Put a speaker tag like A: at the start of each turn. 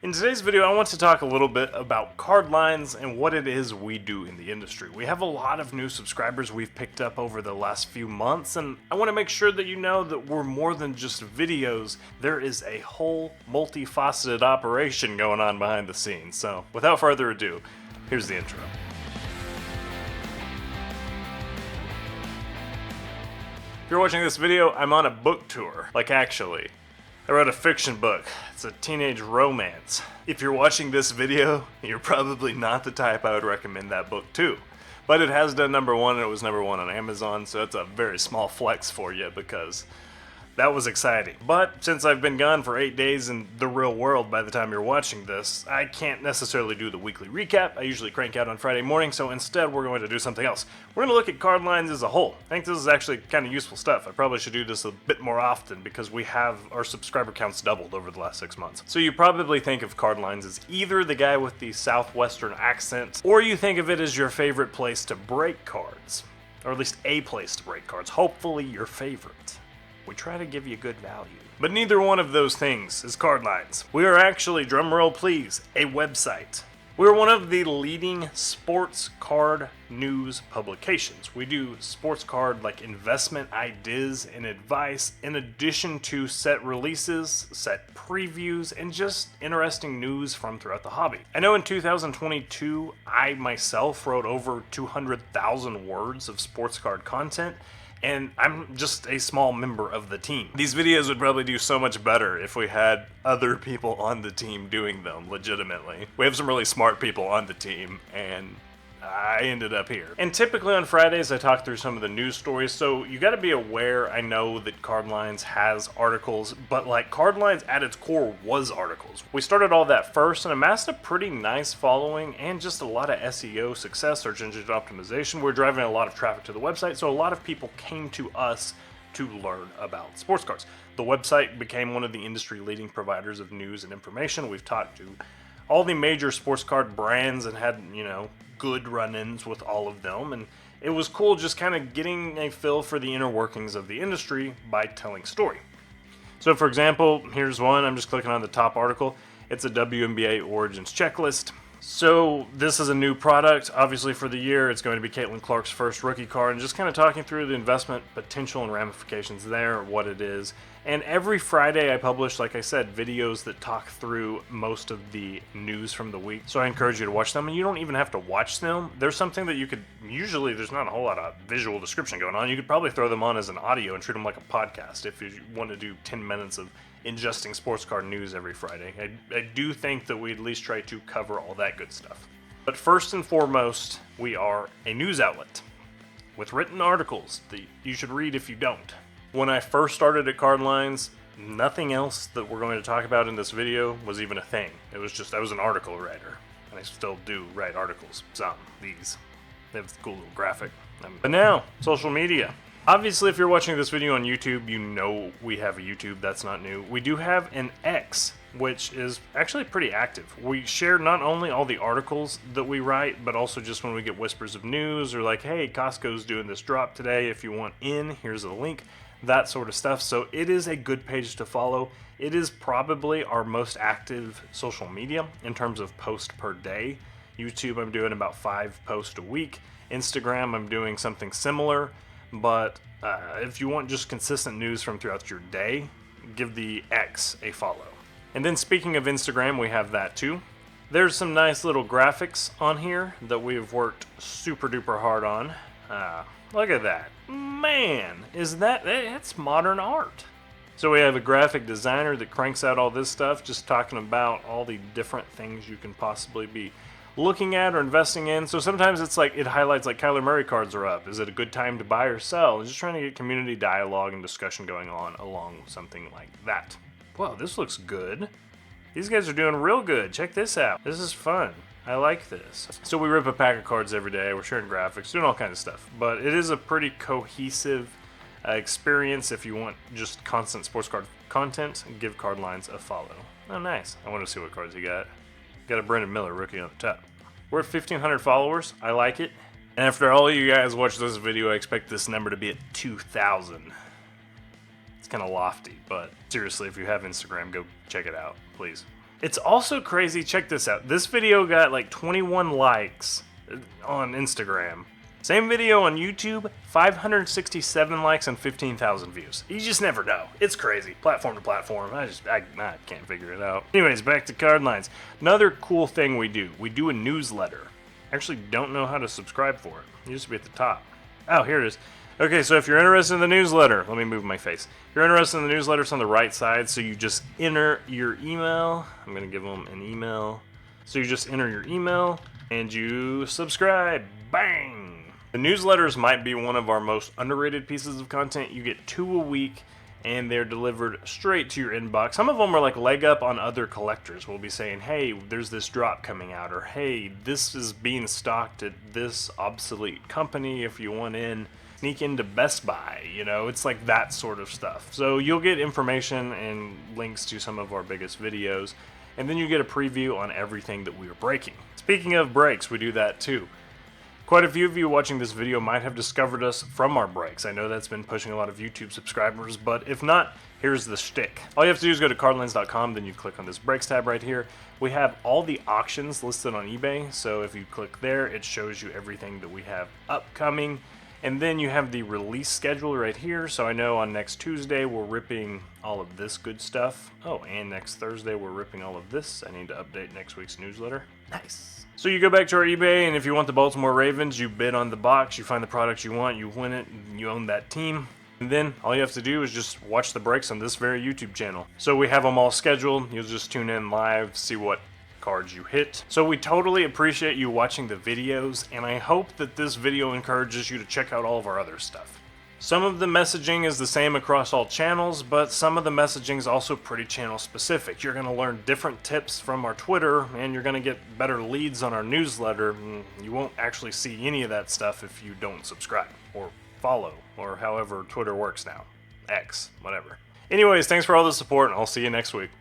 A: In today's video, I want to talk a little bit about Cardlines and what it is we do in the industry. We have a lot of new subscribers we've picked up over the last few months, and I want to make sure that you know that we're more than just videos. There is a whole multifaceted operation going on behind the scenes. So without further ado, here's the intro. If you're watching this video, I'm on a book tour. Like, actually. I wrote a fiction book. It's a teenage romance. If you're watching this video, you're probably not the type I would recommend that book to. But it has done #1 and it was #1 on Amazon, so it's a very small flex for you because that was exciting. But since I've been gone for 8 days in the real world by the time you're watching this, I can't necessarily do the weekly recap. I usually crank out on Friday morning, so instead we're going to do something else. We're going to look at Cardlines as a whole. I think this is actually kind of useful stuff. I probably should do this a bit more often because we have our subscriber counts doubled over the last 6 months. So you probably think of Cardlines as either the guy with the southwestern accent, or you think of it as your favorite place to break cards. Or at least a place to break cards. Hopefully your favorite. We try to give you good value. But neither one of those things is Cardlines. We are actually, drumroll please, a website. We are one of the leading sports card news publications. We do sports card like investment ideas and advice in addition to set releases, set previews, and just interesting news from throughout the hobby. I know in 2022, I myself wrote over 200,000 words of sports card content, and I'm just a small member of the team. These videos would probably do so much better if we had other people on the team doing them legitimately. We have some really smart people on the team, and I ended up here. And typically on Fridays I talk through some of the news stories, so you gotta be aware. I know that Cardlines has articles, but like Cardlines at its core was articles. We started all that first and amassed a pretty nice following and just a lot of SEO success, search engine optimization. We're driving a lot of traffic to the website, so a lot of people came to us to learn about sports cards. The website became one of the industry leading providers of news and information. We've talked to all the major sports card brands and had, good run-ins with all of them, and it was cool just kind of getting a feel for the inner workings of the industry by telling story. So for example, here's one. I'm just clicking on the top article. It's a WNBA Origins checklist. So this is a new product, obviously for the year. It's going to be Caitlin Clark's first rookie card, and just kind of talking through the investment potential and ramifications there, what it is. And every Friday I publish, like I said, videos that talk through most of the news from the week. So I encourage you to watch them, and you don't even have to watch them. There's something that you could, usually there's not a whole lot of visual description going on. You could probably throw them on as an audio and treat them like a podcast if you want to do 10 minutes of ingesting sports card news every Friday. I do think that we at least try to cover all that good stuff. But first and foremost, we are a news outlet with written articles that you should read if you don't. When I first started at Cardlines, nothing else that we're going to talk about in this video was even a thing. It was just, I was an article writer, and I still do write articles. These. They have a cool little graphic. But now, social media. Obviously, if you're watching this video on YouTube, you know we have a YouTube. That's not new. We do have an X, which is actually pretty active. We share not only all the articles that we write, but also just when we get whispers of news or like, hey, Costco's doing this drop today. If you want in, here's a link. That sort of stuff. So it is a good page to follow. It is probably our most active social media in terms of post per day. YouTube, I'm doing about 5 posts a week. Instagram, I'm doing something similar. But if you want just consistent news from throughout your day, give the X a follow. And then speaking of Instagram, we have that too. There's some nice little graphics on here that we've worked super duper hard on. Look at that. Man, it's modern art. So we have a graphic designer that cranks out all this stuff, just talking about all the different things you can possibly be looking at or investing in. So sometimes it's like it highlights like Kyler Murray cards are up. Is it a good time to buy or sell? Just trying to get community dialogue and discussion going on along something like that. Wow, this looks good. These guys are doing real good. Check this out. This is fun. I like this. So we rip a pack of cards every day. We're sharing graphics, doing all kinds of stuff. But it is a pretty cohesive experience. If you want just constant sports card content, give Cardlines a follow. Oh, nice. I want to see what cards you got. Got a Brendan Miller rookie on the top. We're at 1,500 followers. I like it. And after all you guys watch this video, I expect this number to be at 2,000. It's kind of lofty, but seriously, if you have Instagram, go check it out, please. It's also crazy, check this out. This video got like 21 likes on Instagram. Same video on YouTube, 567 likes and 15,000 views. You just never know. It's crazy, platform to platform. I can't figure it out. Anyways, back to Cardlines. Another cool thing we do a newsletter. I actually don't know how to subscribe for it. It used to be at the top. Oh, here it is. Okay, so if you're interested in the newsletter, let me move my face. If you're interested in the newsletter, it's on the right side, so you just enter your email. I'm going to give them an email. So you just enter your email, and you subscribe. Bang! The newsletters might be one of our most underrated pieces of content. You get 2 a week, and they're delivered straight to your inbox. Some of them are like leg up on other collectors. We'll be saying, hey, there's this drop coming out, or hey, this is being stocked at this obsolete company if you want in. Sneak into Best Buy, you know, it's like that sort of stuff. So you'll get information and links to some of our biggest videos, and then you get a preview on everything that we are breaking. Speaking of breaks, we do that too. Quite a few of you watching this video might have discovered us from our breaks. I know that's been pushing a lot of YouTube subscribers, but if not, here's the shtick. All you have to do is go to cardlines.com, then you click on this breaks tab right here. We have all the auctions listed on eBay, so if you click there, it shows you everything that we have upcoming. And then you have the release schedule right here, so I know on next Tuesday we're ripping all of this good stuff. Oh, and next Thursday we're ripping all of this. I need to update next week's newsletter. Nice. So you go back to our eBay, and if you want the Baltimore Ravens, you bid on the box, you find the products you want, you win it, and you own that team. And then all you have to do is just watch the breaks on this very YouTube channel. So we have them all scheduled. You'll just tune in live, see what cards you hit. So we totally appreciate you watching the videos, and I hope that this video encourages you to check out all of our other stuff. Some of the messaging is the same across all channels, but some of the messaging is also pretty channel specific. You're going to learn different tips from our Twitter, and you're going to get better leads on our newsletter. You won't actually see any of that stuff if you don't subscribe or follow, or however Twitter works now. X, whatever. Anyways, thanks for all the support, and I'll see you next week.